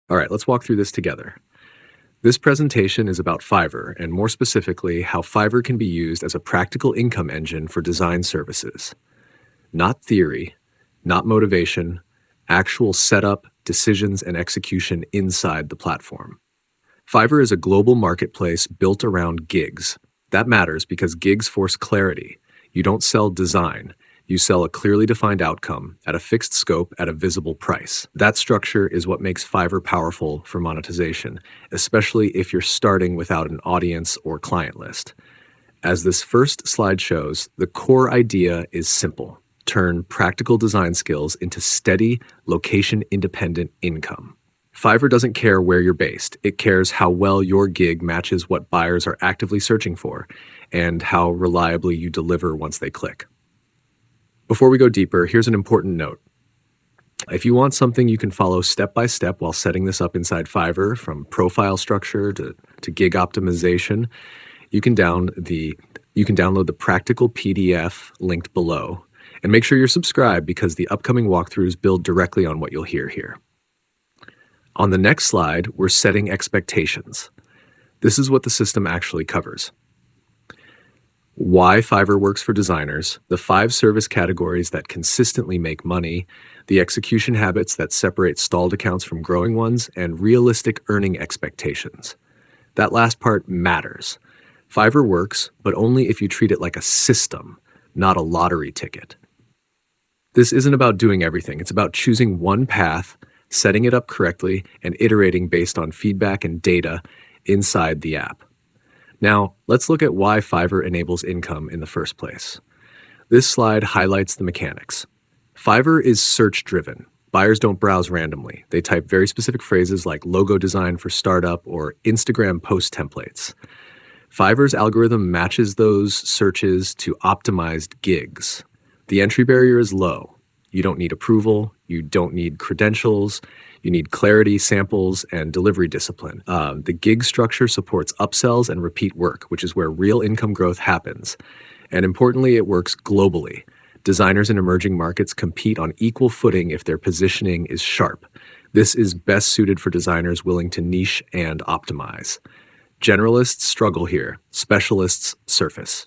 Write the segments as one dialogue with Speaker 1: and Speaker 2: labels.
Speaker 1: All right, let's walk through this together. This presentation is about Fiverr, and more specifically, how Fiverr can be used as a practical income engine for design services. Not theory, not motivation, actual setup, decisions, and execution inside the platform. Fiverr is a global marketplace built around gigs. That matters because gigs force clarity. You don't sell design. You sell a clearly defined outcome at a fixed scope at a visible price. That structure is what makes Fiverr powerful for monetization, especially if you're starting without an audience or client list. As this first slide shows, the core idea is simple. Turn practical design skills into steady, location-independent income. Fiverr doesn't care where you're based. It cares how well your gig matches what buyers are actively searching for and how reliably you deliver once they click. Before we go deeper, here's an important note. If you want something you can follow step by step while setting this up inside Fiverr, from profile structure to gig optimization, you can download the practical PDF linked below. And make sure you're subscribed because the upcoming walkthroughs build directly on what you'll hear here. On the next slide, we're setting expectations. This is what the system actually covers. Why Fiverr works for designers, the 5 service categories that consistently make money, the execution habits that separate stalled accounts from growing ones, and realistic earning expectations. That last part matters. Fiverr works, but only if you treat it like a system, not a lottery ticket. This isn't about doing everything. It's about choosing one path, setting it up correctly, and iterating based on feedback and data inside the app. Now, let's look at why Fiverr enables income in the first place. This slide highlights the mechanics. Fiverr is search-driven. Buyers don't browse randomly. They type very specific phrases like logo design for startup or Instagram post templates. Fiverr's algorithm matches those searches to optimized gigs. The entry barrier is low. You don't need approval. You don't need credentials. You need clarity, samples, and delivery discipline. The gig structure supports upsells and repeat work, which is where real income growth happens. And importantly, it works globally. Designers in emerging markets compete on equal footing if their positioning is sharp. This is best suited for designers willing to niche and optimize. Generalists struggle here. Specialists surface.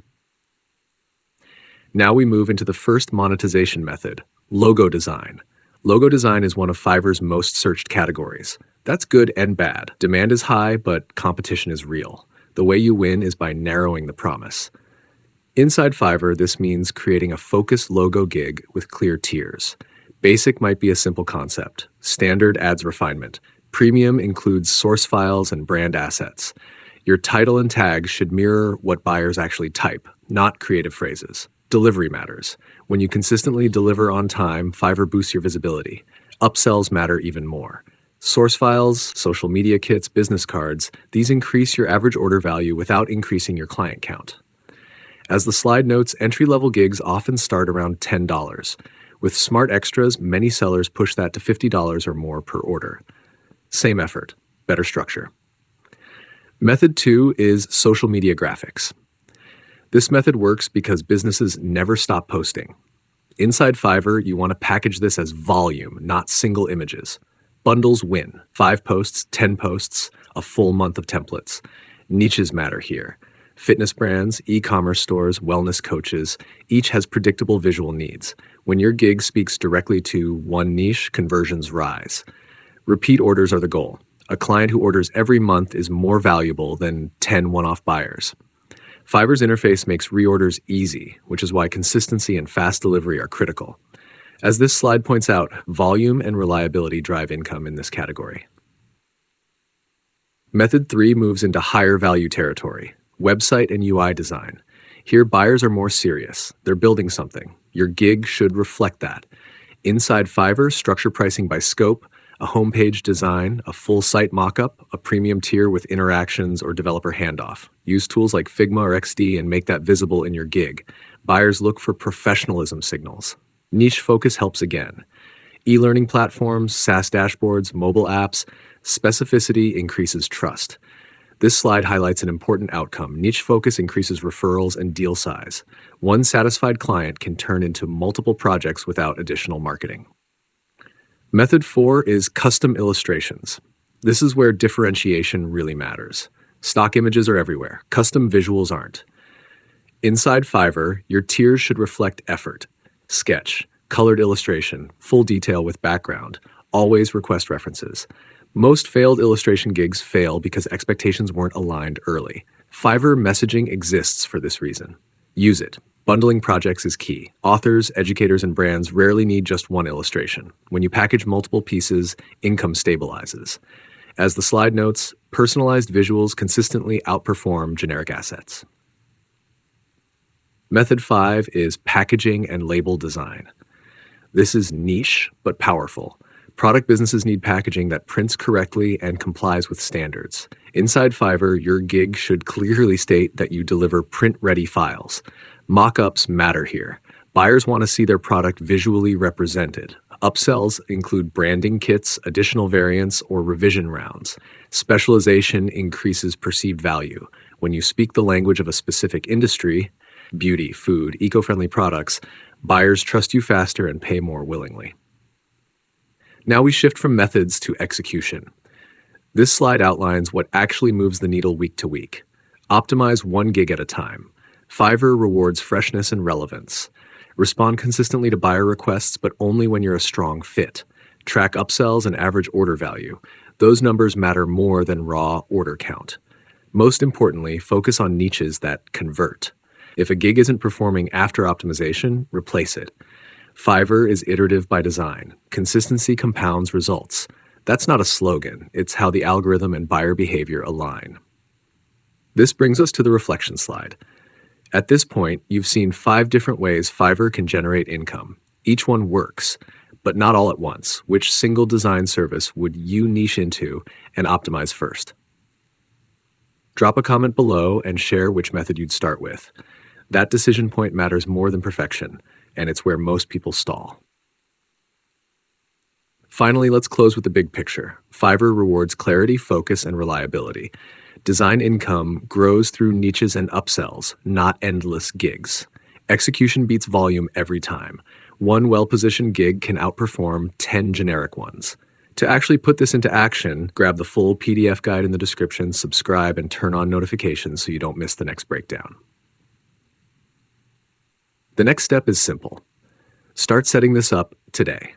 Speaker 1: Now we move into the first monetization method, logo design. Logo design is one of Fiverr's most searched categories. That's good and bad. Demand is high, but competition is real. The way you win is by narrowing the promise. Inside Fiverr, this means creating a focused logo gig with clear tiers. Basic might be a simple concept. Standard adds refinement. Premium includes source files and brand assets. Your title and tags should mirror what buyers actually type, not creative phrases. Delivery matters. When you consistently deliver on time, Fiverr boosts your visibility. Upsells matter even more. Source files, social media kits, business cards, these increase your average order value without increasing your client count. As the slide notes, entry-level gigs often start around $10. With smart extras, many sellers push that to $50 or more per order. Same effort, better structure. Method 2 is social media graphics. This method works because businesses never stop posting. Inside Fiverr, you want to package this as volume, not single images. Bundles win. 5 posts, 10 posts, a full month of templates. Niches matter here. Fitness brands, e-commerce stores, wellness coaches, each has predictable visual needs. When your gig speaks directly to one niche, conversions rise. Repeat orders are the goal. A client who orders every month is more valuable than 10 one-off buyers. Fiverr's interface makes reorders easy, which is why consistency and fast delivery are critical. As this slide points out, volume and reliability drive income in this category. Method 3 moves into higher value territory, website and UI design. Here, buyers are more serious. They're building something. Your gig should reflect that. Inside Fiverr, structure pricing by scope, a homepage design, a full site mockup, a premium tier with interactions or developer handoff. Use tools like Figma or XD and make that visible in your gig. Buyers look for professionalism signals. Niche focus helps again. E-learning platforms, SaaS dashboards, mobile apps, specificity increases trust. This slide highlights an important outcome. Niche focus increases referrals and deal size. One satisfied client can turn into multiple projects without additional marketing. Method 4 is custom illustrations. This is where differentiation really matters. Stock images are everywhere, custom visuals aren't. Inside Fiverr, your tiers should reflect effort. Sketch, colored illustration, full detail with background. Always request references. Most failed illustration gigs fail because expectations weren't aligned early. Fiverr messaging exists for this reason. Use it. Bundling projects is key. Authors, educators, and brands rarely need just one illustration. When you package multiple pieces, income stabilizes. As the slide notes, personalized visuals consistently outperform generic assets. Method 5 is packaging and label design. This is niche, but powerful. Product businesses need packaging that prints correctly and complies with standards. Inside Fiverr, your gig should clearly state that you deliver print-ready files. Mock-ups matter here. Buyers want to see their product visually represented. Upsells include branding kits, additional variants, or revision rounds. Specialization increases perceived value. When you speak the language of a specific industry, beauty, food, eco-friendly products, buyers trust you faster and pay more willingly. Now we shift from methods to execution. This slide outlines what actually moves the needle week to week. Optimize one gig at a time. Fiverr rewards freshness and relevance. Respond consistently to buyer requests, but only when you're a strong fit. Track upsells and average order value. Those numbers matter more than raw order count. Most importantly, focus on niches that convert. If a gig isn't performing after optimization, replace it. Fiverr is iterative by design. Consistency compounds results. That's not a slogan. It's how the algorithm and buyer behavior align. This brings us to the reflection slide. At this point, you've seen 5 different ways Fiverr can generate income. Each one works, but not all at once. Which single design service would you niche into and optimize first? Drop a comment below and share which method you'd start with. That decision point matters more than perfection, and it's where most people stall. Finally, let's close with the big picture. Fiverr rewards clarity, focus, and reliability. Design income grows through niches and upsells, not endless gigs. Execution beats volume every time. One well-positioned gig can outperform 10 generic ones. To actually put this into action, grab the full PDF guide in the description, subscribe, and turn on notifications so you don't miss the next breakdown. The next step is simple. Start setting this up today.